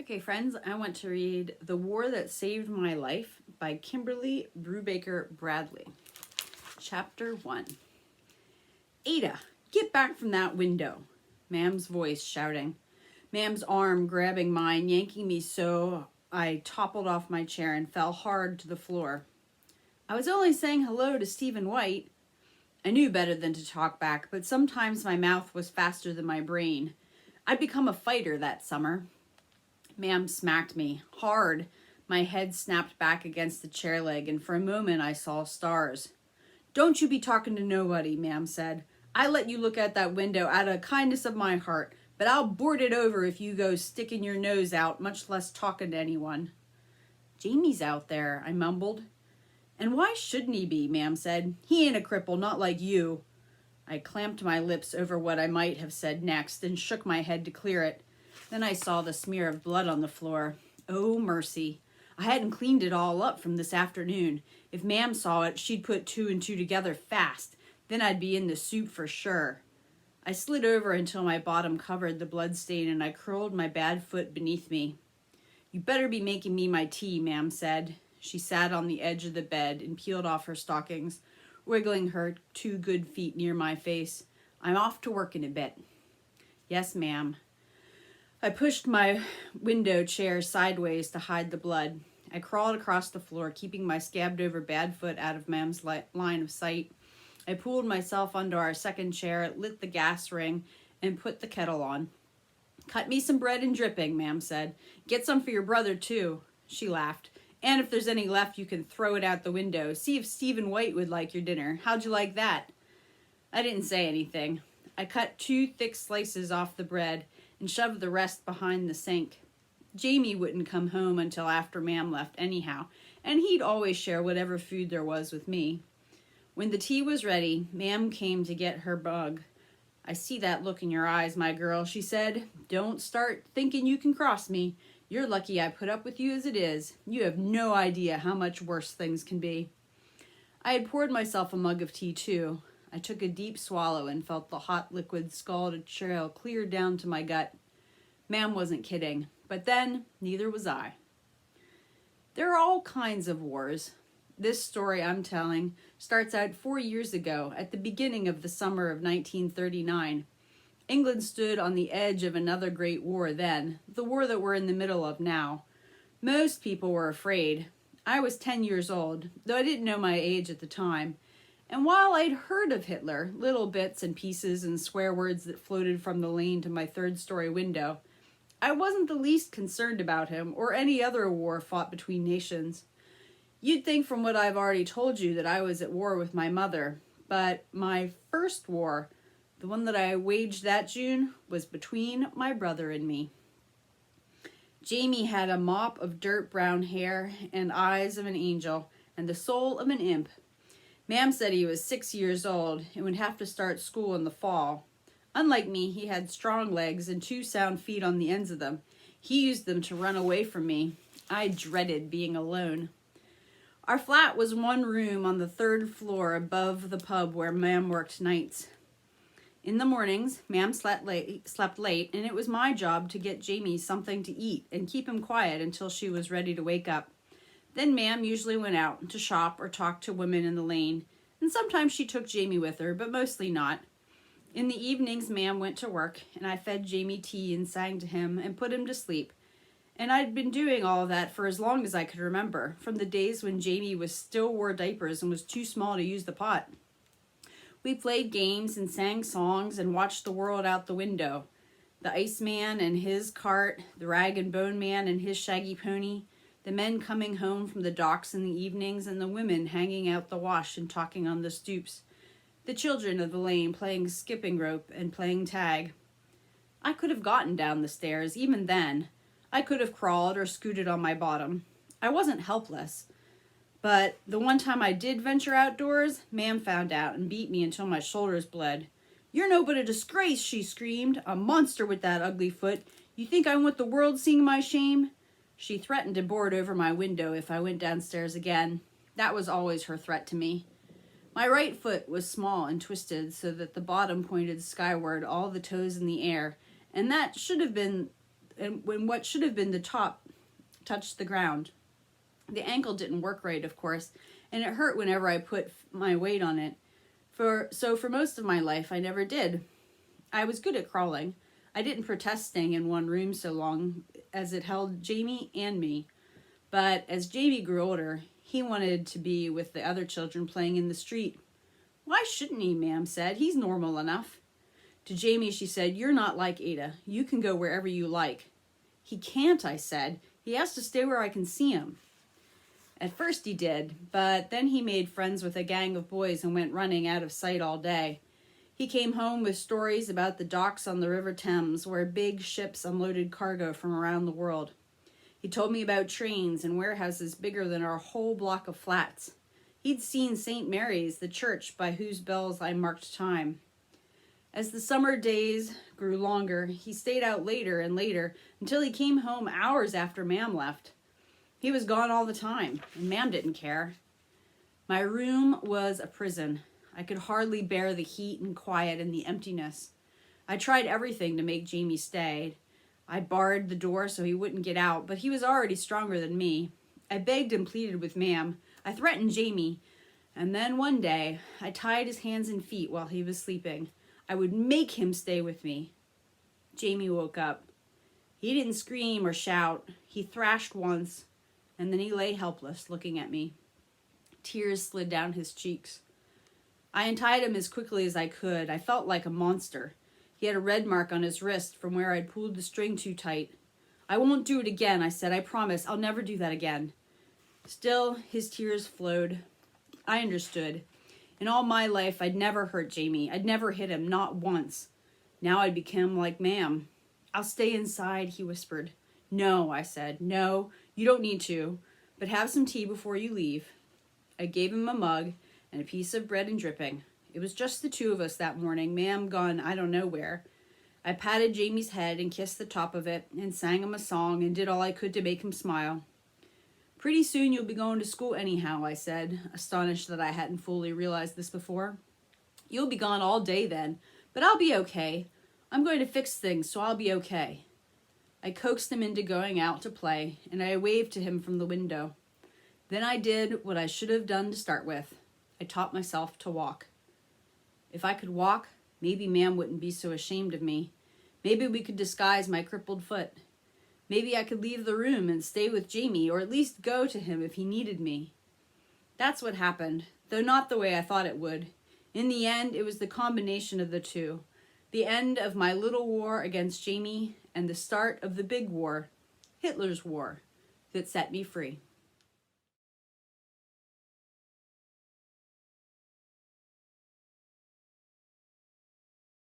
Okay, friends, I want to read The War That Saved My Life by Kimberly Brubaker Bradley. Chapter 1. Ada, get back from that window, Mam's voice shouting. Mam's arm grabbing mine, yanking me so I toppled off my chair and fell hard to the floor. I was only saying hello to Stephen White. I knew better than to talk back, but sometimes my mouth was faster than my brain. I'd become a fighter that summer. Mam smacked me hard. My head snapped back against the chair leg, and for a moment I saw stars. Don't you be talking to nobody, Mam said. I let you look out that window out of kindness of my heart, but I'll board it over if you go sticking your nose out, much less talking to anyone. Jamie's out there, I mumbled. And why shouldn't he be, Mam said. He ain't a cripple, not like you. I clamped my lips over what I might have said next and shook my head to clear it. Then I saw the smear of blood on the floor. Oh, mercy. I hadn't cleaned it all up from this afternoon. If Mam saw it, she'd put two and two together fast. Then I'd be in the soup for sure. I slid over until my bottom covered the blood stain, and I curled my bad foot beneath me. You better be making me my tea, Mam said. She sat on the edge of the bed and peeled off her stockings, wiggling her two good feet near my face. I'm off to work in a bit. Yes, ma'am. I pushed my window chair sideways to hide the blood. I crawled across the floor, keeping my scabbed over bad foot out of Mam's line of sight. I pulled myself under our second chair, lit the gas ring, and put the kettle on. Cut me some bread and dripping, Mam said. Get some for your brother, too. She laughed. And if there's any left, you can throw it out the window. See if Stephen White would like your dinner. How'd you like that? I didn't say anything. I cut two thick slices off the bread and shoved the rest behind the sink. Jamie wouldn't come home until after Mam left anyhow, and he'd always share whatever food there was with me. When the tea was ready, Mam came to get her mug. I see that look in your eyes, my girl, she said. Don't start thinking you can cross me. You're lucky I put up with you as it is. You have no idea how much worse things can be. I had poured myself a mug of tea, too. I took a deep swallow and felt the hot liquid scald trail clear down to my gut. Mam wasn't kidding, but then neither was I. There are all kinds of wars. This story I'm telling starts out 4 years ago, at the beginning of the summer of 1939. England stood on the edge of another great war then, the war that we're in the middle of now. Most people were afraid. I was 10 years old, though I didn't know my age at the time. And while I'd heard of Hitler, little bits and pieces and swear words that floated from the lane to my third-story window, I wasn't the least concerned about him or any other war fought between nations. You'd think from what I've already told you that I was at war with my mother, but my first war, the one that I waged that June, was between my brother and me. Jamie had a mop of dirt brown hair and eyes of an angel and the soul of an imp. Mam said he was 6 years old and would have to start school in the fall. Unlike me, he had strong legs and two sound feet on the ends of them. He used them to run away from me. I dreaded being alone. Our flat was one room on the third floor above the pub where Mam worked nights. In the mornings, Mam slept late, and it was my job to get Jamie something to eat and keep him quiet until she was ready to wake up. Then Mam usually went out to shop or talk to women in the lane, and sometimes she took Jamie with her, but mostly not. In the evenings, Mam went to work, and I fed Jamie tea and sang to him and put him to sleep. And I'd been doing all of that for as long as I could remember, from the days when Jamie still wore diapers and was too small to use the pot. We played games and sang songs and watched the world out the window. The Iceman and his cart, the Rag and Bone Man and his shaggy pony, the men coming home from the docks in the evenings, and the women hanging out the wash and talking on the stoops. The children of the lane playing skipping rope and playing tag. I could have gotten down the stairs, even then. I could have crawled or scooted on my bottom. I wasn't helpless. But the one time I did venture outdoors, Mam found out and beat me until my shoulders bled. You're no but a disgrace, she screamed. A monster with that ugly foot. You think I want the world seeing my shame? She threatened to board over my window if I went downstairs again. That was always her threat to me. My right foot was small and twisted so that the bottom pointed skyward, all the toes in the air, and that should have been and when what should have been the top touched the ground. The ankle didn't work right, of course, and it hurt whenever I put my weight on it. For most of my life, I never did. I was good at crawling. I didn't protest staying in one room so long, as it held Jamie and me. But as Jamie grew older, he wanted to be with the other children playing in the street. Why shouldn't he, Ma'am said. He's normal enough. To Jamie, she said, you're not like Ada. You can go wherever you like. He can't, I said. He has to stay where I can see him. At first he did, but then he made friends with a gang of boys and went running out of sight all day. He came home with stories about the docks on the River Thames, where big ships unloaded cargo from around the world. He told me about trains and warehouses bigger than our whole block of flats. He'd seen St. Mary's, the church by whose bells I marked time. As the summer days grew longer, he stayed out later and later until he came home hours after Ma'am left. He was gone all the time, and Ma'am didn't care. My room was a prison. I could hardly bear the heat and quiet and the emptiness. I tried everything to make Jamie stay. I barred the door so he wouldn't get out, but he was already stronger than me. I begged and pleaded with Ma'am. I threatened Jamie. And then one day, I tied his hands and feet while he was sleeping. I would make him stay with me. Jamie woke up. He didn't scream or shout. He thrashed once, and then he lay helpless, looking at me. Tears slid down his cheeks. I untied him as quickly as I could. I felt like a monster. He had a red mark on his wrist from where I'd pulled the string too tight. I won't do it again, I said. I promise. I'll never do that again. Still, his tears flowed. I understood. In all my life, I'd never hurt Jamie. I'd never hit him, not once. Now I'd become like Ma'am. I'll stay inside, he whispered. No, I said. No, you don't need to, but have some tea before you leave. I gave him a mug and a piece of bread and dripping. It was just the two of us that morning, Ma'am gone I don't know where. I patted Jamie's head and kissed the top of it and sang him a song and did all I could to make him smile. Pretty soon you'll be going to school anyhow, I said, astonished that I hadn't fully realized this before. You'll be gone all day then, but I'll be okay. I'm going to fix things, so I'll be okay. I coaxed him into going out to play, and I waved to him from the window. Then I did what I should have done to start with. I taught myself to walk. If I could walk, maybe Ma'am wouldn't be so ashamed of me. Maybe we could disguise my crippled foot. Maybe I could leave the room and stay with Jamie, or at least go to him if he needed me. That's what happened, though not the way I thought it would. In the end, it was the combination of the two. The end of my little war against Jamie and the start of the big war, Hitler's war, that set me free.